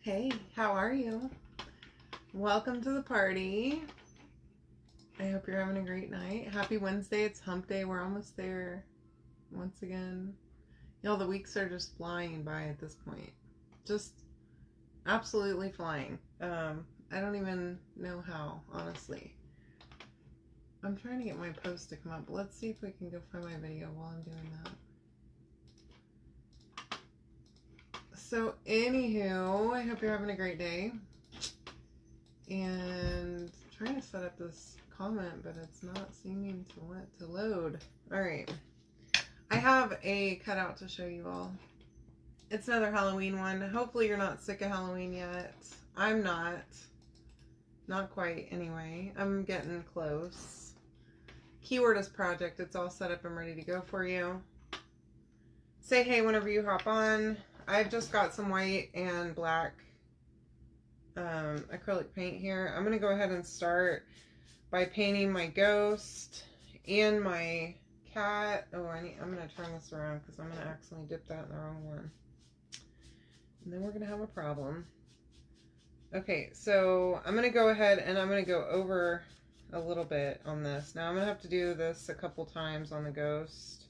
Hey, how are you? Welcome to the party. I hope you're having a great night. Happy Wednesday. It's hump day. We're almost there once again. Y'all, the weeks are just flying by at this point. Just absolutely flying. I don't even know how, honestly. I'm trying to get my post to come up. Let's see if we can go find my video while I'm doing that. So, anywho, I hope you're having a great day. And I'm trying to set up this comment, but it's not seeming to want to load. All right. I have a cutout to show you all. It's another Halloween one. Hopefully you're not sick of Halloween yet. I'm not. Not quite, anyway. I'm getting close. Keyword is project. It's all set up and ready to go for you. Say hey whenever you hop on. I've just got some white and black acrylic paint here. I'm going to go ahead and start by painting my ghost and my cat. Oh, I'm going to turn this around because I'm going to accidentally dip that in the wrong one. And then we're going to have a problem. Okay, so I'm going to go ahead and I'm going to go over a little bit on this. Now I'm going to have to do this a couple times on the ghost.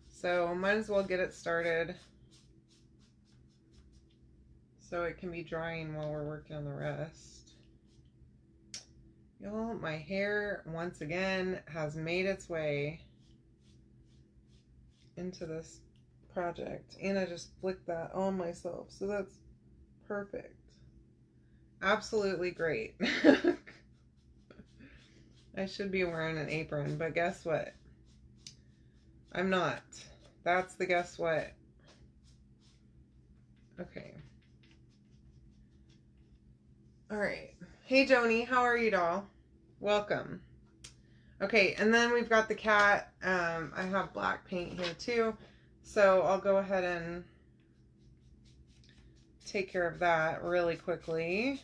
So might as well get it started so it can be drying while we're working on the rest. Y'all, my hair once again has made its way into this project, and I just flicked that on myself, so that's perfect. Absolutely great. I should be wearing an apron, but guess what? I'm not. That's the guess what. Okay. All right. Hey, Joni, how are you, doll? Welcome. Okay, and then we've got the cat. I have black paint here too, so I'll go ahead and take care of that really quickly.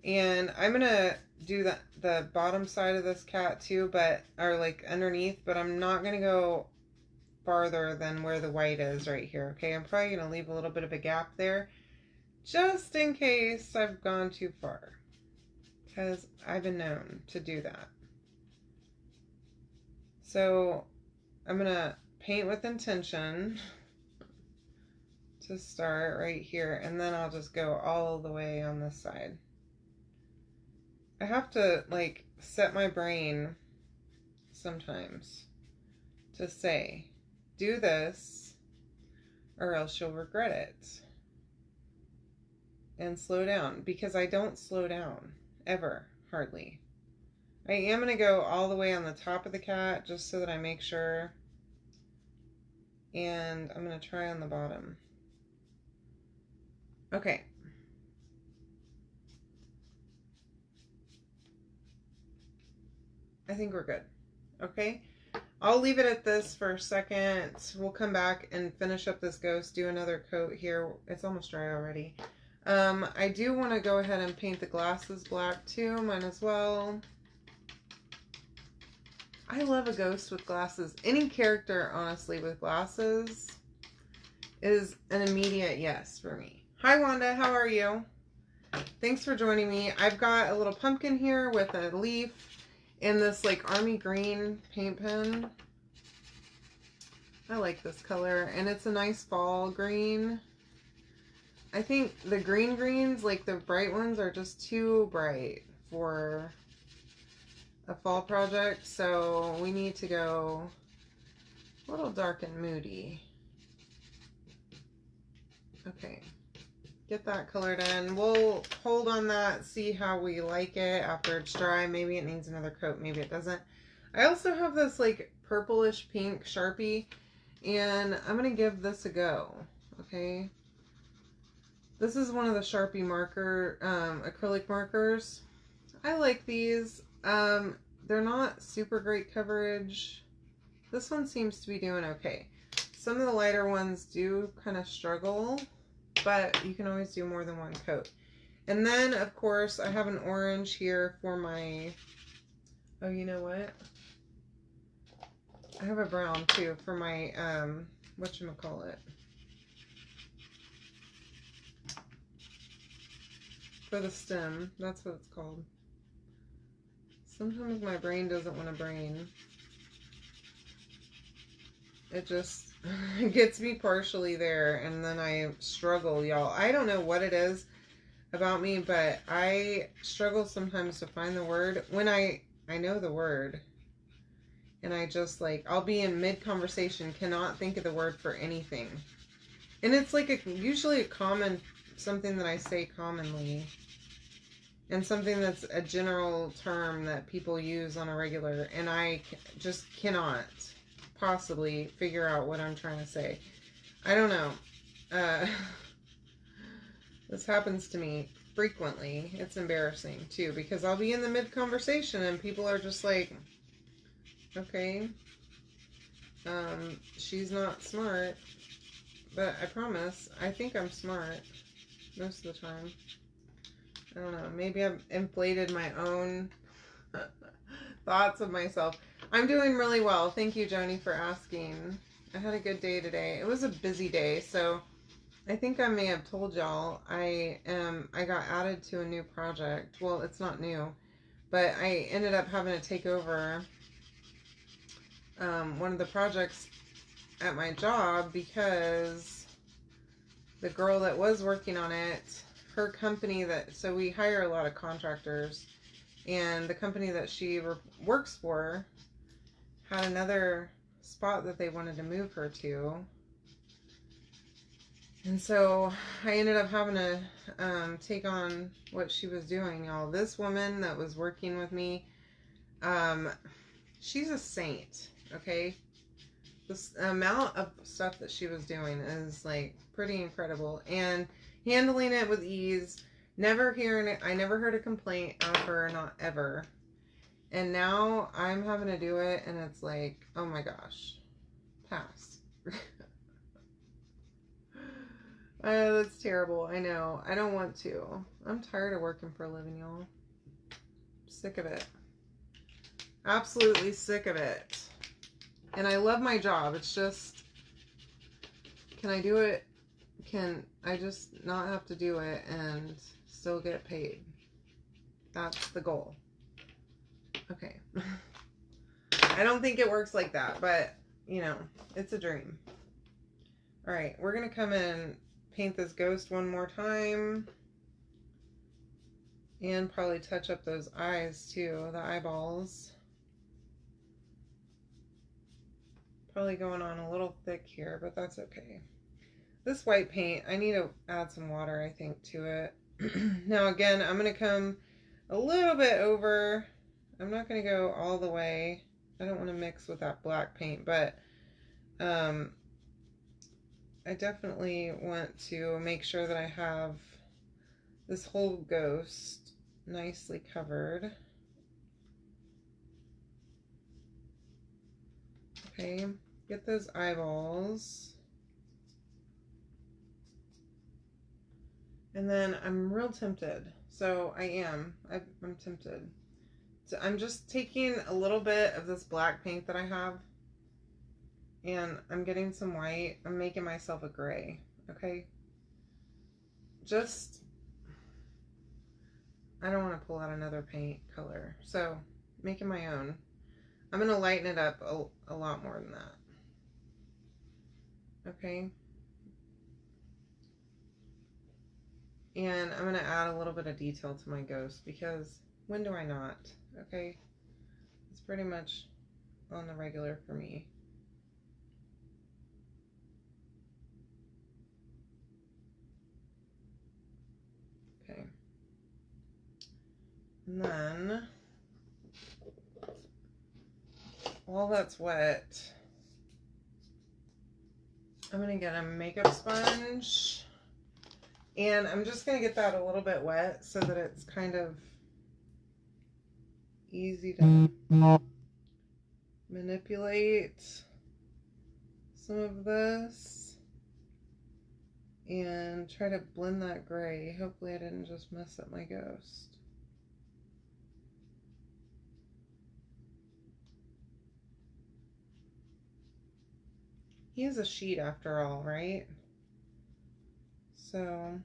And I'm gonna do the bottom side of this cat too, or like underneath, but I'm not gonna go farther than where the white is right here. Okay, I'm probably gonna leave a little bit of a gap there just in case I've gone too far, because I've been known to do that. So I'm gonna paint with intention to start right here, and then I'll just go all the way on this side. I have to like set my brain sometimes to say, do this or else you'll regret it. And slow down, because I don't slow down ever, hardly. I am going to go all the way on the top of the cat just so that I make sure. And I'm going to try on the bottom. Okay. I think we're good. Okay. I'll leave it at this for a second. We'll come back and finish up this ghost, do another coat here. It's almost dry already. I do want to go ahead and paint the glasses black too. Might as well. I love a ghost with glasses. Any character, honestly, with glasses is an immediate yes for me. Hi, Wanda. How are you? Thanks for joining me. I've got a little pumpkin here with a leaf and this like army green paint pen. I like this color, and it's a nice fall green. I think the greens, like the bright ones, are just too bright for a fall project, so we need to go a little dark and moody. Okay, get that colored in. We'll hold on that, see how we like it after it's dry. Maybe it needs another coat, maybe it doesn't. I also have this like purplish pink Sharpie, and I'm gonna give this a go. Okay, this is one of the Sharpie marker acrylic markers. I like these. They're not super great coverage. This one seems to be doing okay. Some of the lighter ones do kind of struggle, but you can always do more than one coat. And then, of course, I have an orange here for my, oh, you know what? I have a brown too for my, whatchamacallit. for the stem. That's what it's called. Sometimes my brain doesn't want to brain. It just gets me partially there, and then I struggle, y'all. I don't know what it is about me, but I struggle sometimes to find the word when I know the word, and I just like, I'll be in mid-conversation, cannot think of the word for anything. And it's like usually a common, something that I say commonly, and something that's a general term that people use on a regular, and I just cannot possibly figure out what I'm trying to say. I don't know. This happens to me frequently. It's embarrassing too, because I'll be in the mid-conversation and people are just like, okay, she's not smart, but I promise, I think I'm smart most of the time. I don't know. Maybe I've inflated my own thoughts of myself. I'm doing really well. Thank you, Joni, for asking. I had a good day today. It was a busy day, so I think I may have told y'all I got added to a new project. Well, it's not new, but I ended up having to take over one of the projects at my job because the girl that was working on it, her company so we hire a lot of contractors, and the company that she works for had another spot that they wanted to move her to. And so I ended up having to take on what she was doing, y'all. This woman that was working with me, she's a saint, okay? This amount of stuff that she was doing is like pretty incredible, and handling it with ease. I never heard a complaint out of her, not ever. And now I'm having to do it, and it's like, oh my gosh, pass. That's terrible. I know. I don't want to. I'm tired of working for a living, y'all. Sick of it. Absolutely sick of it. And I love my job. It's just, can I do it? Can I just not have to do it and still get paid? That's the goal. Okay. I don't think it works like that, but, you know, it's a dream. All right, we're going to come in, paint this ghost one more time, and probably touch up those eyes too, the eyeballs. Probably going on a little thick here, but that's okay. This white paint, I need to add some water, I think, to it. Now again, I'm going to come a little bit over. I'm not going to go all the way. I don't want to mix with that black paint, but I definitely want to make sure that I have this whole ghost nicely covered. Okay, get those eyeballs. And then I'm real tempted. So I'm tempted. So I'm just taking a little bit of this black paint that I have, and I'm getting some white. I'm making myself a gray, okay? I don't want to pull out another paint color, so making my own. I'm going to lighten it up a lot more than that. Okay? And I'm going to add a little bit of detail to my ghost, because when do I not? Okay? It's pretty much on the regular for me. Okay. And then, while that's wet, I'm going to get a makeup sponge, and I'm just going to get that a little bit wet so that it's kind of easy to manipulate some of this and try to blend that gray. Hopefully I didn't just mess up my ghost. He is a sheet after all, right? So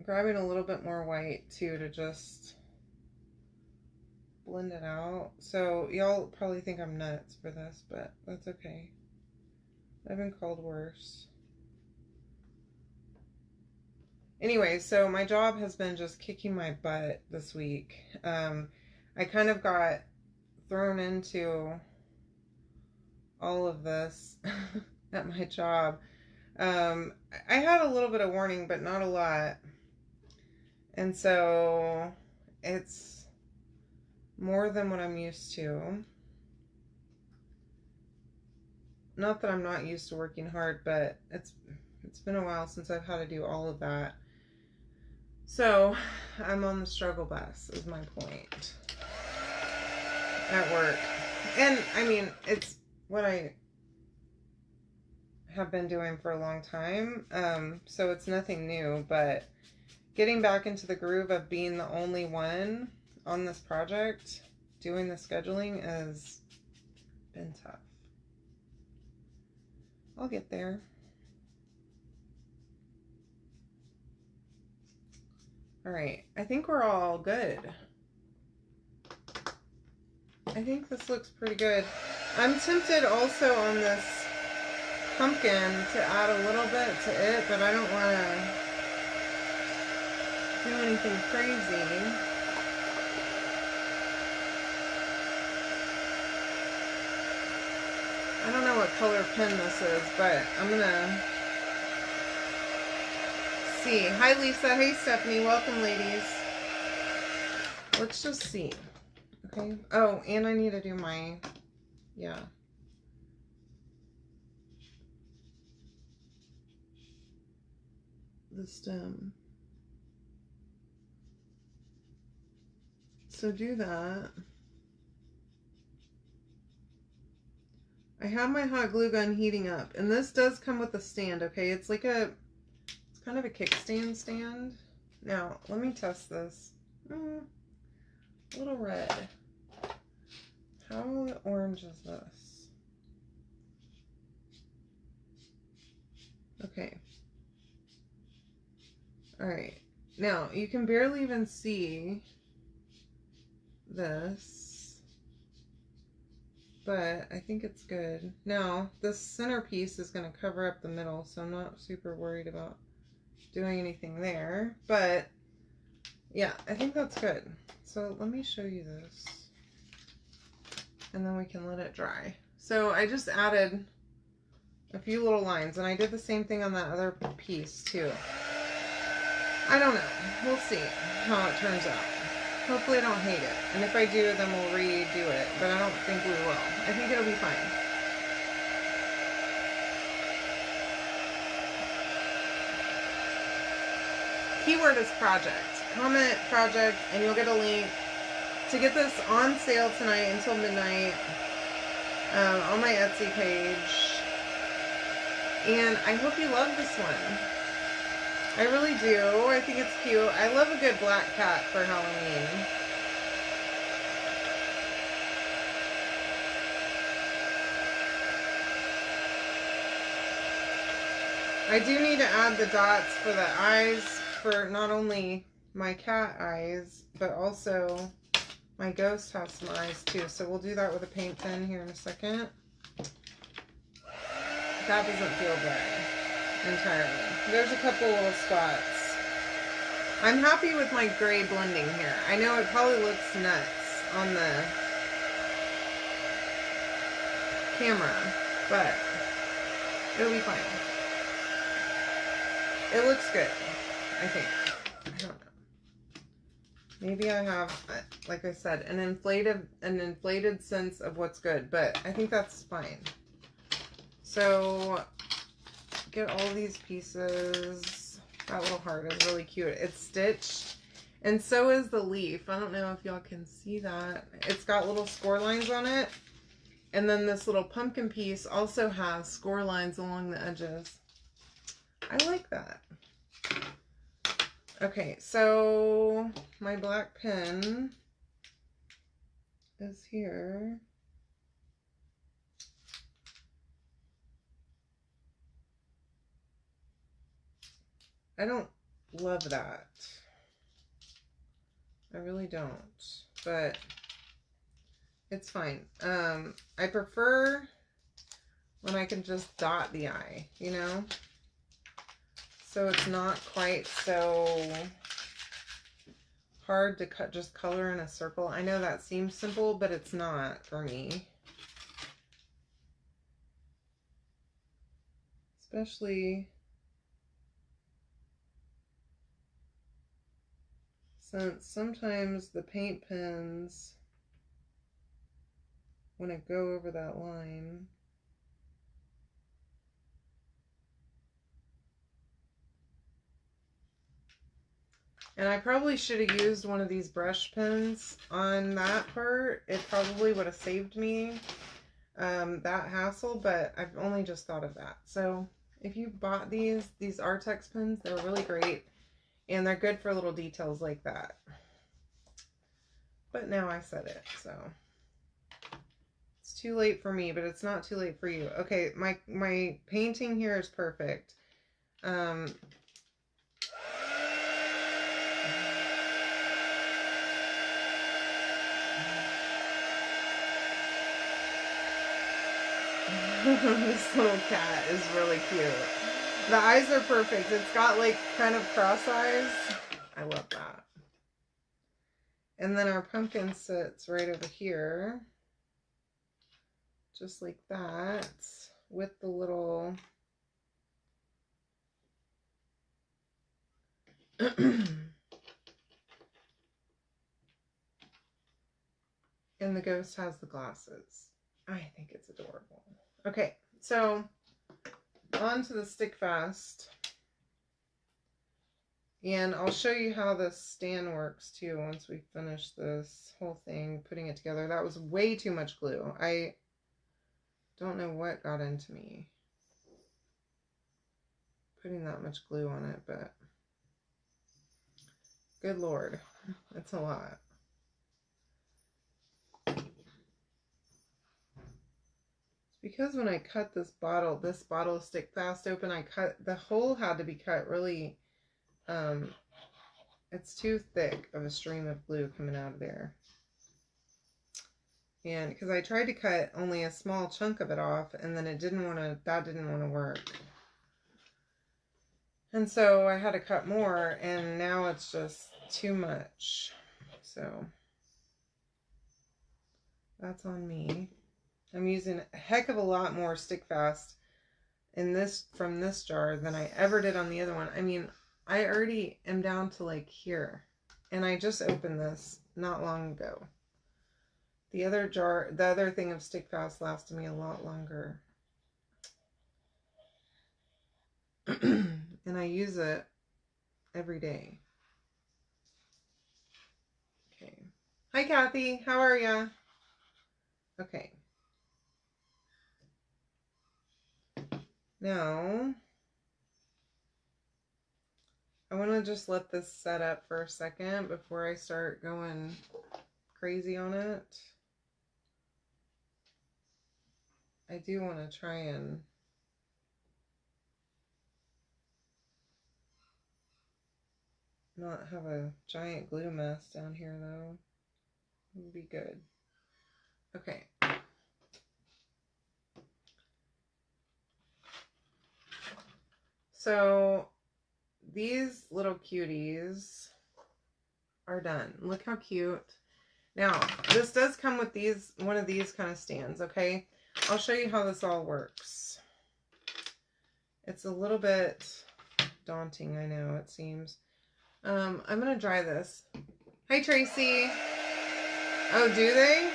grabbing a little bit more white too to just blend it out. So y'all probably think I'm nuts for this, but that's okay. I've been called worse. Anyway, so my job has been just kicking my butt this week. I kind of got thrown into all of this at my job. I had a little bit of warning, but not a lot. And so it's more than what I'm used to. Not that I'm not used to working hard, but it's been a while since I've had to do all of that. So I'm on the struggle bus is my point at work. And I mean, it's what I have been doing for a long time. So it's nothing new, but getting back into the groove of being the only one on this project doing the scheduling has been tough. I'll get there. All right, I think we're all good. I think this looks pretty good. I'm tempted also on this pumpkin to add a little bit to it, but I don't want to do anything crazy. I don't know what color pen this is, but I'm gonna see. Hi Lisa, hey Stephanie, welcome ladies. Let's just see. Okay. Oh, and I need to do my, yeah. The stem. So do that. I have my hot glue gun heating up, and this does come with a stand, okay? It's like it's kind of a kickstand stand. Now, let me test this. A little red. How orange is this? Okay. All right. Now, you can barely even see this, but I think it's good. Now, this centerpiece is going to cover up the middle, so I'm not super worried about doing anything there, but yeah, I think that's good. So let me show you this, and then we can let it dry. So I just added a few little lines, and I did the same thing on that other piece too. I don't know. We'll see how it turns out. Hopefully I don't hate it. And if I do, then we'll redo it. But I don't think we will. I think it'll be fine. Keyword is project. Comment project, and you'll get a link to get this on sale tonight until midnight on my Etsy page. And I hope you love this one. I really do. I think it's cute. I love a good black cat for Halloween. I do need to add the dots for the eyes for not only my cat eyes, but also my ghost has some eyes too. So we'll do that with a paint pen here in a second. That doesn't feel good entirely. There's a couple little spots. I'm happy with my gray blending here. I know it probably looks nuts on the camera, but it'll be fine. It looks good, I think. I don't know. Maybe I have, like I said, an inflated sense of what's good, but I think that's fine. So get all these pieces. That little heart is really cute. It's stitched, and so is the leaf. I don't know if y'all can see that. It's got little score lines on it, and then this little pumpkin piece also has score lines along the edges. I like that. Okay, so my black pen is here. I don't love that. I really don't, but it's fine. I prefer when I can just dot the eye, you know? So it's not quite so hard to just color in a circle. I know that seems simple, but it's not for me. Especially since sometimes the paint pens, when I go over that line, and I probably should have used one of these brush pens on that part. It probably would have saved me that hassle, but I've only just thought of that. So if you bought these Artex pens, they're really great, and they're good for little details like that. But now I said it, so it's too late for me, but it's not too late for you. Okay, my painting here is perfect. This little cat is really cute. The eyes are perfect. It's got like kind of cross eyes. I love that. And then our pumpkin sits right over here. Just like that. With the little... And the ghost has the glasses. I think it's adorable. Okay, so on to the stick fast. And I'll show you how this stand works too once we finish this whole thing, putting it together. That was way too much glue. I don't know what got into me putting that much glue on it, but good Lord, it's a lot. Because when I cut this bottle of stick fast open, the hole had to be cut really, it's too thick of a stream of glue coming out of there. And because I tried to cut only a small chunk of it off, and then that didn't want to work. And so I had to cut more, and now it's just too much. So that's on me. I'm using a heck of a lot more stick fast from this jar than I ever did on the other one. I mean, I already am down to like here, and I just opened this not long ago. The other thing of stick fast lasted me a lot longer. And I use it every day. Okay. Hi, Kathy. How are ya? Okay. Now, I want to just let this set up for a second before I start going crazy on it. I do want to try and not have a giant glue mess down here, though. It would be good. Okay. So these little cuties are done. Look how cute. Now, this does come with one of these kind of stands, okay? I'll show you how this all works. It's a little bit daunting, I know, it seems. I'm going to dry this. Hi, Tracy. Oh, do they?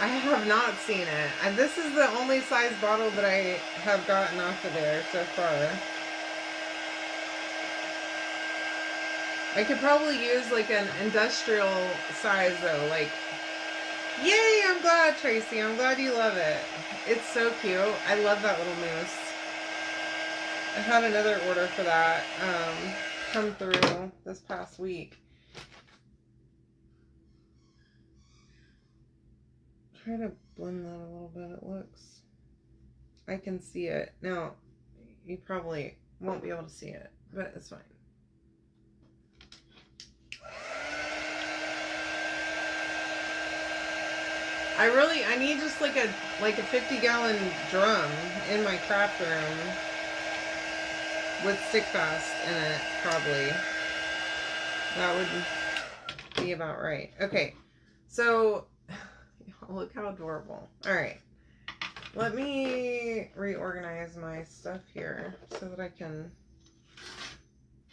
I have not seen it. And this is the only size bottle that I have gotten off of there so far. I could probably use like an industrial size though. Like, yay, I'm glad, Tracy. I'm glad you love it. It's so cute. I love that little moose. I had another order for that come through this past week. Try to blend that a little bit. It looks, I can see it. Now, you probably won't be able to see it, but it's fine. I need just like a 50-gallon drum in my craft room with stick fast in it, probably. That would be about right. Okay, so look how adorable. All right, let me reorganize my stuff here so that I can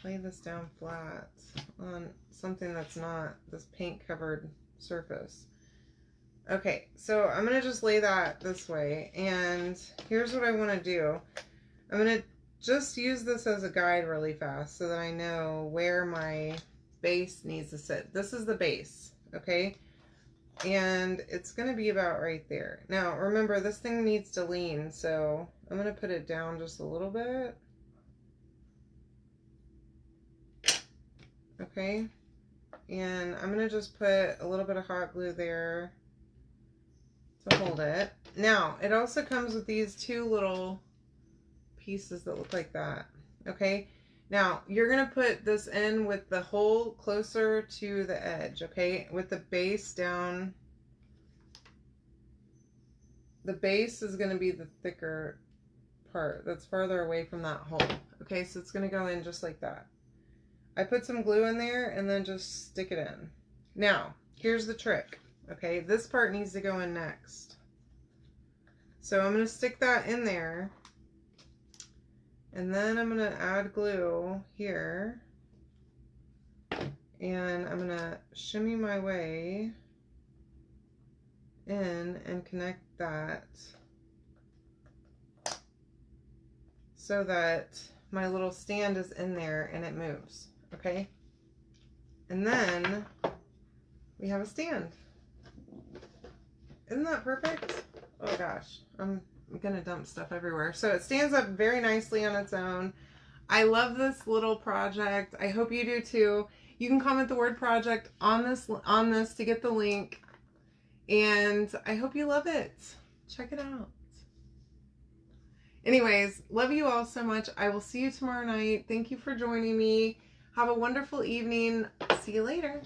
lay this down flat on something that's not this paint covered surface. Okay, so I'm going to just lay that this way, and here's what I want to do. I'm going to just use this as a guide really fast so that I know where my base needs to sit. This is the base, okay? And it's going to be about right there. Now, remember, this thing needs to lean, so I'm going to put it down just a little bit. Okay? And I'm going to just put a little bit of hot glue there to hold it. Now, it also comes with these two little pieces that look like that. Okay? Now, you're going to put this in with the hole closer to the edge, okay? With the base down. The base is going to be the thicker part that's farther away from that hole. Okay, so it's going to go in just like that. I put some glue in there and then just stick it in. Now, here's the trick. Okay, this part needs to go in next. So I'm going to stick that in there. And then I'm going to add glue here. And I'm going to shimmy my way in and connect that so that my little stand is in there and it moves. Okay? And then we have a stand. Isn't that perfect? Oh gosh, I'm gonna dump stuff everywhere. So it stands up very nicely on its own. I love this little project. I hope you do too. You can comment the word project on this to get the link. And I hope you love it. Check it out. Anyways, love you all so much. I will see you tomorrow night. Thank you for joining me. Have a wonderful evening. See you later.